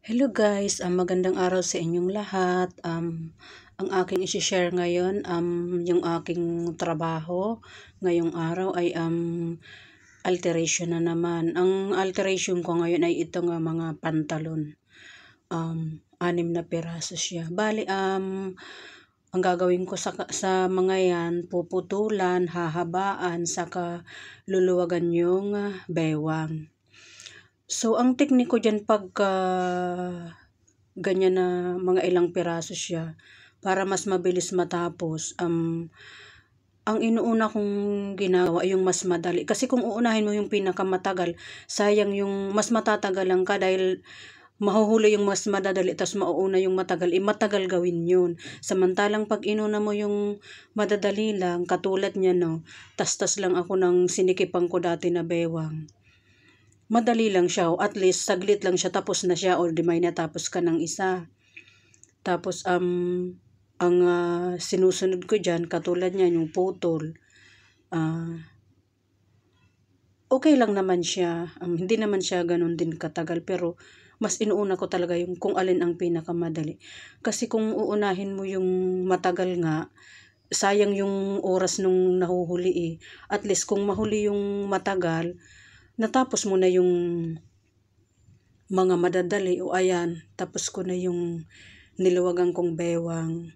Hello guys, magandang araw sa inyong lahat. Ang aking isi-share ngayon, yung aking trabaho ngayong araw ay alteration na naman. Ang alteration ko ngayon ay itong mga pantalon. 6 na piraso siya. Bali, ang gagawin ko sa mga yan, puputulan, hahabaan, saka luluwagan yung bewang. So, ang tekniko dyan pagka ganyan na mga ilang piraso siya, para mas mabilis matapos, ang inuuna kong ginagawa ay yung mas madali. Kasi kung uunahin mo yung pinakamatagal, sayang yung mas matatagalan ka dahil mahuhuli yung mas madadali tapos mauuna yung matagal. Matagal gawin yun. Samantalang pag inuna mo yung madadali lang, katulad niya no, tas-tas lang ako ng sinikipang ko dati na bewang. Madali lang siya, at least saglit lang siya, tapos na siya, or di may natapos ka ng isa. Tapos ang sinusunod ko dyan, katulad niya yung putol, okay lang naman siya, hindi naman siya ganun din katagal, pero mas inuuna ko talaga yung kung alin ang pinakamadali. Kasi kung uunahin mo yung matagal nga, sayang yung oras nung nahuhuli At least kung mahuli yung matagal, natapos mo na yung mga madadali, o ayan, tapos ko na yung niluwagan kong bewang.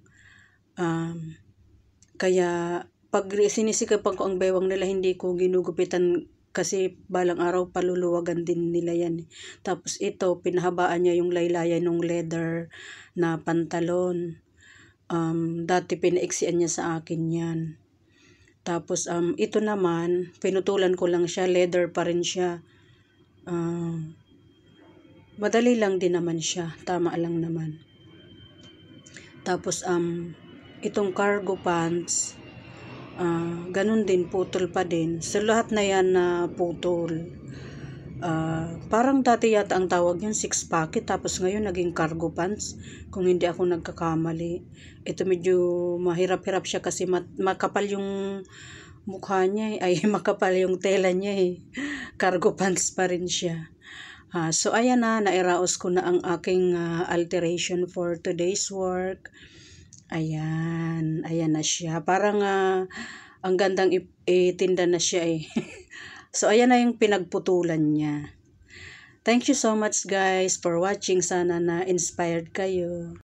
Kaya pag sinisikapan ko ang bewang nila, hindi ko ginugupitan kasi balang araw paluluwagan din nila yan. Tapos ito, pinahabaan niya yung laylayan ng leather na pantalon. Dati pinaiksian niya sa akin yan. Tapos ito naman, pinutulan ko lang siya, leather pa rin siya. Madali lang din naman siya, tama lang naman. Tapos itong cargo pants, ganun din, putol pa din. Sa lahat na yan na putol. Parang dati yata ang tawag yun 6 pocket, tapos ngayon naging cargo pants, kung hindi ako nagkakamali. Ito medyo mahirap-hirap siya kasi makapal yung mukha niya ay makapal yung tela niya Cargo pants pa rin siya. So ayan na, nairaos ko na ang aking alteration for today's work. Ayan na siya. Parang ang gandang itinda na siya So ayan na yung pinagputulan niya. Thank you so much guys for watching. Sana na inspired kayo.